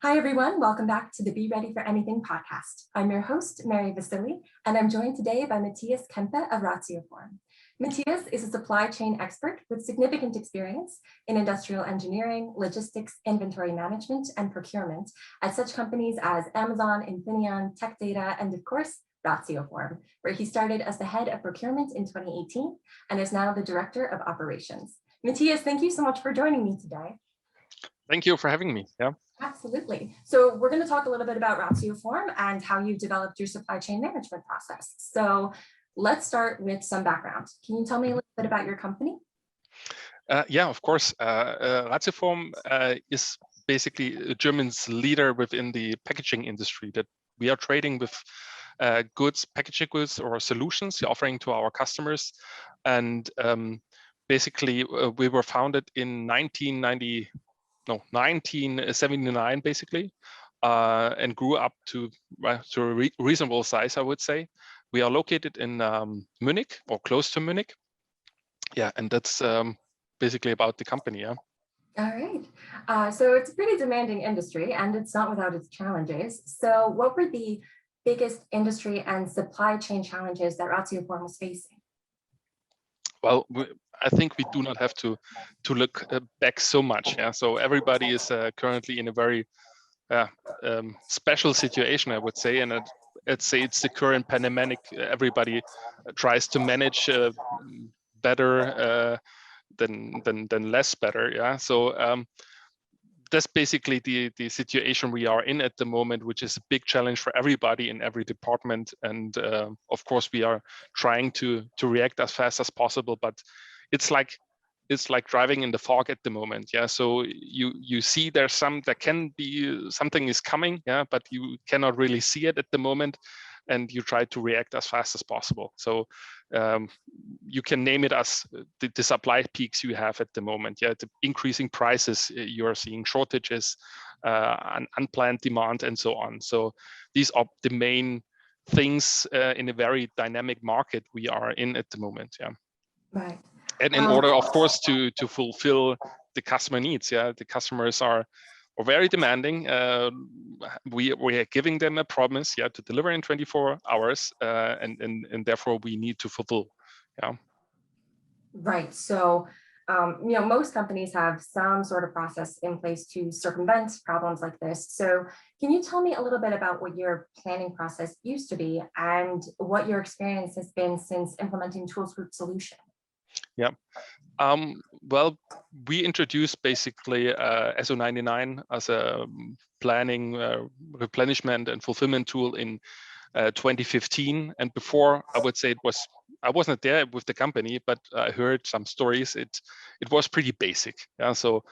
Hi, everyone. Welcome back to the Be Ready for Anything podcast. I'm your host, Mary Vasily, and I'm joined today by Mathias Kempe of Ratioform. Mathias is a supply chain expert with significant experience in industrial engineering, logistics, inventory management, and procurement at such companies as Amazon, Infineon, Tech Data, and of course, Ratioform, where he started as the head of procurement in 2018 and is now the director of operations. Mathias, thank you so much for joining me today. Thank you for having me. Yeah. Absolutely. So we're going to talk a little bit about Ratioform and how you developed your supply chain management process. So let's start with some background. Can you tell me a little bit about your company? Yeah, of course. Ratioform is basically Germany's leader within the packaging industry, that we are trading with goods, packaging goods or solutions offering to our customers. And basically, we were founded in 1979, basically, and grew up to a reasonable size, I would say. We are located in Munich or close to Munich. Yeah, and that's basically about the company. Yeah. All right. So it's a pretty demanding industry, and it's not without its challenges. So what were the biggest industry and supply chain challenges that Ratioform was facing? Well, I think we do not have to look back so much. Yeah. So everybody is currently in a very special situation, I would say, and I'd say it's the current pandemic. Everybody tries to manage better than less better. Yeah. So that's basically the situation we are in at the moment, which is a big challenge for everybody in every department. And of course, we are trying to react as fast as possible, but it's like driving in the fog at the moment. Yeah. So you see there can be something is coming. Yeah. But you cannot really see it at the moment, and you try to react as fast as possible. So you can name it as the supply peaks you have at the moment. Yeah. The increasing prices, you are seeing shortages, unplanned demand, and so on. So these are the main things in a very dynamic market we are in at the moment. Yeah. Right. And in order, of course, to fulfill the customer needs, yeah, the customers are very demanding. We are giving them a promise, yeah, to deliver in 24 hours, and therefore we need to fulfill. Yeah. Right. So, most companies have some sort of process in place to circumvent problems like this. So can you tell me a little bit about what your planning process used to be and what your experience has been since implementing Tools Group Solution? Yeah. Well, we introduced basically SO99 as a planning, replenishment, and fulfillment tool in 2015. And before, I would say I wasn't there with the company, but I heard some stories. It was pretty basic. Yeah. So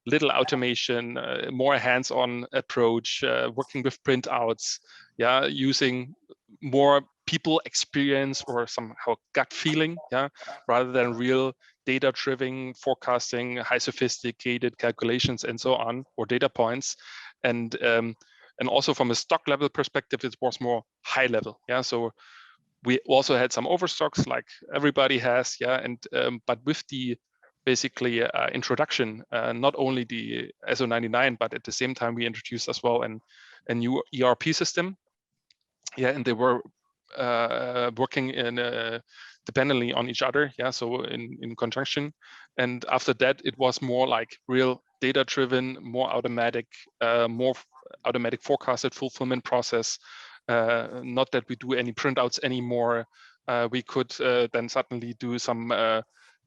little automation, more hands-on approach, working with printouts, yeah, using more people experience or somehow gut feeling, yeah, rather than real data-driven forecasting, high sophisticated calculations, and so on, or data points. And also from a stock level perspective, it was more high level. Yeah. So we also had some overstocks like everybody has. Yeah. And but with the basically introduction, not only the SO99, but at the same time we introduced as well a new ERP system. Yeah. And they were working in dependently on each other. Yeah. So in conjunction. And after that, it was more like real data driven, more automatic forecasted fulfillment process. Not that we do any printouts anymore. We could then suddenly do some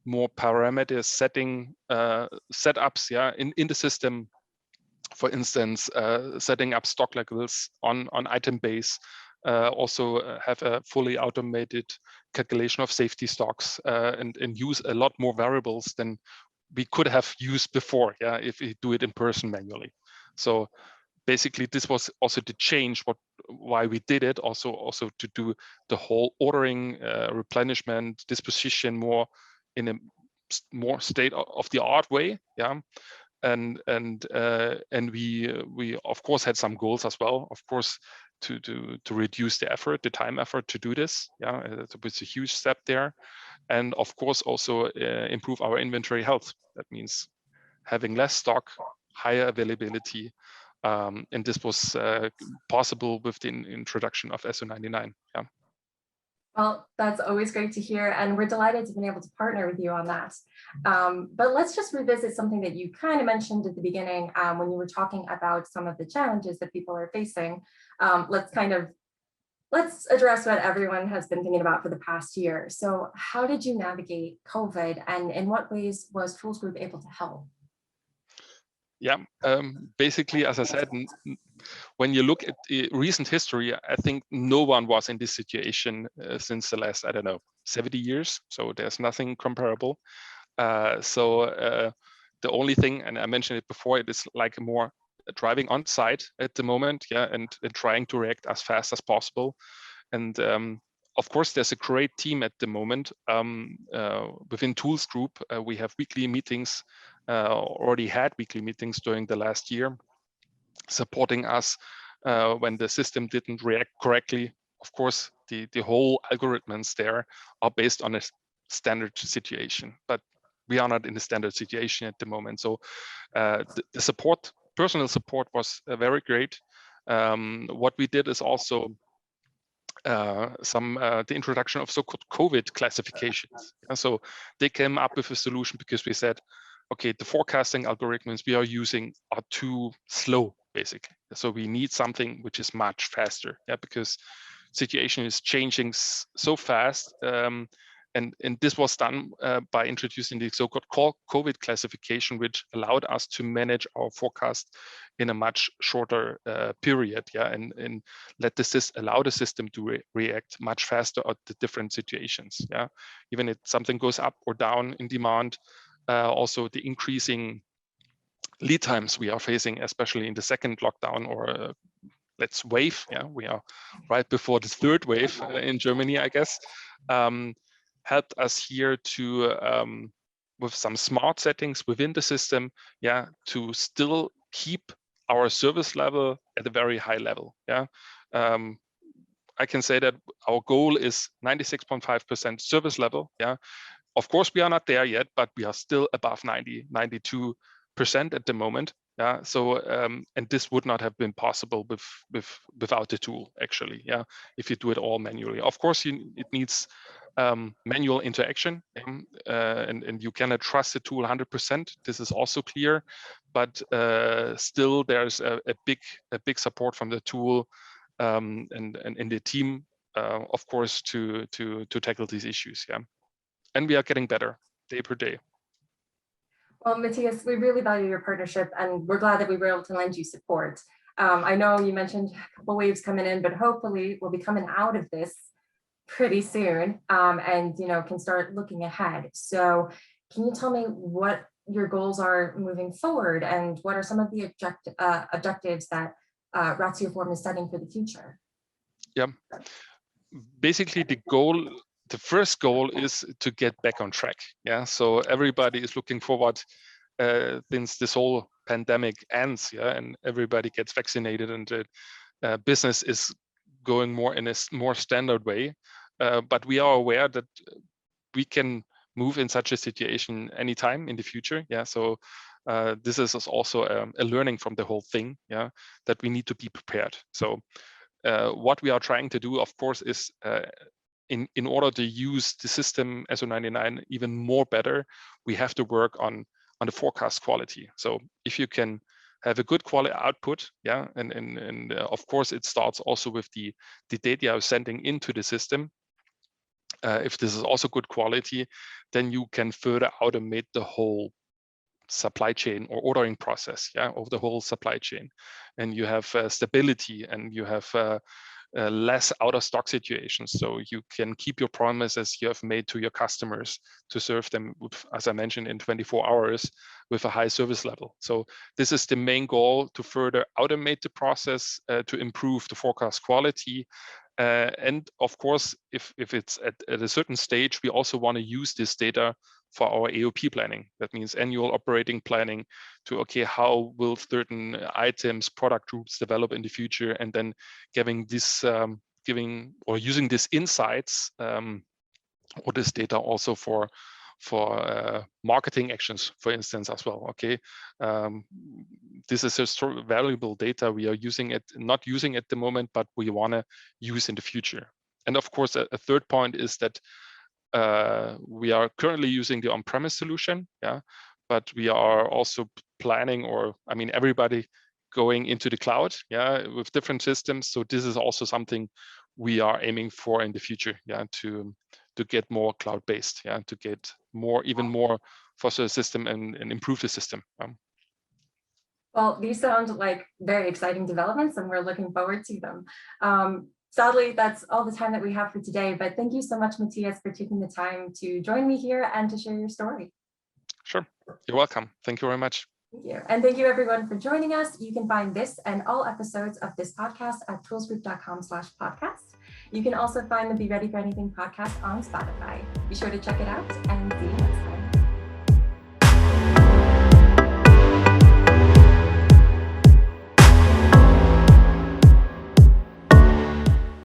more parameter setting setups, yeah, in the system. For instance, setting up stock levels on item base. Also have a fully automated calculation of safety stocks, and use a lot more variables than we could have used before, yeah, if we do it in person manually. So basically, this was also the change why we did it. Also to do the whole ordering, replenishment, disposition more in a more state of the art way, yeah. And we of course had some goals as well. Of course, to reduce the time effort to do this. Yeah, it was a huge step there, and of course also improve our inventory health. That means having less stock, higher availability, And this was possible with the introduction of SO99. Yeah. Well, that's always great to hear, and we're delighted to be able to partner with you on that. But let's just revisit something that you kind of mentioned at the beginning when you were talking about some of the challenges that people are facing. Let's address what everyone has been thinking about for the past year. So how did you navigate COVID, and in what ways was Tools Group able to help? Yeah, basically, as I said, when you look at recent history, I think no one was in this situation since the last, I don't know, 70 years. So there's nothing comparable. The only thing, and I mentioned it before, it is like more driving on site at the moment, yeah, and trying to react as fast as possible. And of course, there's a great team at the moment within Tools Group. We have weekly meetings, already had weekly meetings during the last year, supporting us when the system didn't react correctly. Of course, the whole algorithms there are based on a standard situation, but we are not in a standard situation at the moment. So the support, personal support, was very great. What we did is also the introduction of so-called COVID classifications. So they came up with a solution because we said, okay, the forecasting algorithms we are using are too slow, basically. So we need something which is much faster, yeah, because situation is changing so fast. And this was done by introducing the so-called COVID classification, which allowed us to manage our forecast in a much shorter period, yeah, and allow the system to react much faster at the different situations, yeah. Even if something goes up or down in demand, also the increasing lead times we are facing, especially in the second lockdown or let's wave, yeah, we are right before the third wave in Germany, I guess, helped us here to with some smart settings within the system, yeah, to still keep our service level at a very high level, yeah. I can say that our goal is 96.5% service level, yeah. Of course, we are not there yet, but we are still above 92% at the moment. Yeah. So and this would not have been possible without the tool, actually. Yeah. If you do it all manually, of course, it needs manual interaction, and you cannot trust the tool 100%. This is also clear, but still there's a big support from the tool and in the team, of course, to tackle these issues. Yeah. And we are getting better day per day. Well, Matthias, we really value your partnership, and we're glad that we were able to lend you support. I know you mentioned a couple waves coming in, but hopefully we'll be coming out of this pretty soon, and can start looking ahead. So can you tell me what your goals are moving forward, and what are some of the objectives that Ratioform is setting for the future? Yeah, basically the first goal is to get back on track. Yeah, so everybody is looking forward since this whole pandemic ends, yeah, and everybody gets vaccinated, and the business is going more in a more standard way. But we are aware that we can move in such a situation anytime in the future. Yeah, so this is also a learning from the whole thing. Yeah, that we need to be prepared. So what we are trying to do, of course, is in order to use the system SO99 even more better, we have to work on the forecast quality. So if you can have a good quality output, yeah, and of course it starts also with the data you're sending into the system. If this is also good quality, then you can further automate the whole supply chain or ordering process, yeah, of the whole supply chain, and you have stability, and you have less out of stock situations, so you can keep your promises you have made to your customers to serve them with, as I mentioned, in 24 hours with a high service level. So this is the main goal, to further automate the process, to improve the forecast quality. And of course, if it's at a certain stage, we also want to use this data for our AOP planning. That means annual operating planning, to, okay, how will certain items, product groups develop in the future, and then using this insights or this data also for marketing actions, for instance, as well. Okay, this is a valuable data we are not using at the moment, but we want to use in the future. And of course, a third point is that we are currently using the on-premise solution, yeah, but we are also planning, or I mean, everybody going into the cloud, yeah, with different systems. So this is also something we are aiming for in the future, yeah, to get more cloud-based, yeah, to get even more foster the system and improve the system. Well, these sound like very exciting developments, and we're looking forward to them. Sadly, that's all the time that we have for today, but thank you so much, Mathias, for taking the time to join me here and to share your story. Sure, you're welcome. Thank you very much. Thank you. And thank you everyone for joining us. You can find this and all episodes of this podcast at toolsgroup.com/podcast. You can also find the Be Ready for Anything podcast on Spotify. Be sure to check it out and see you next time.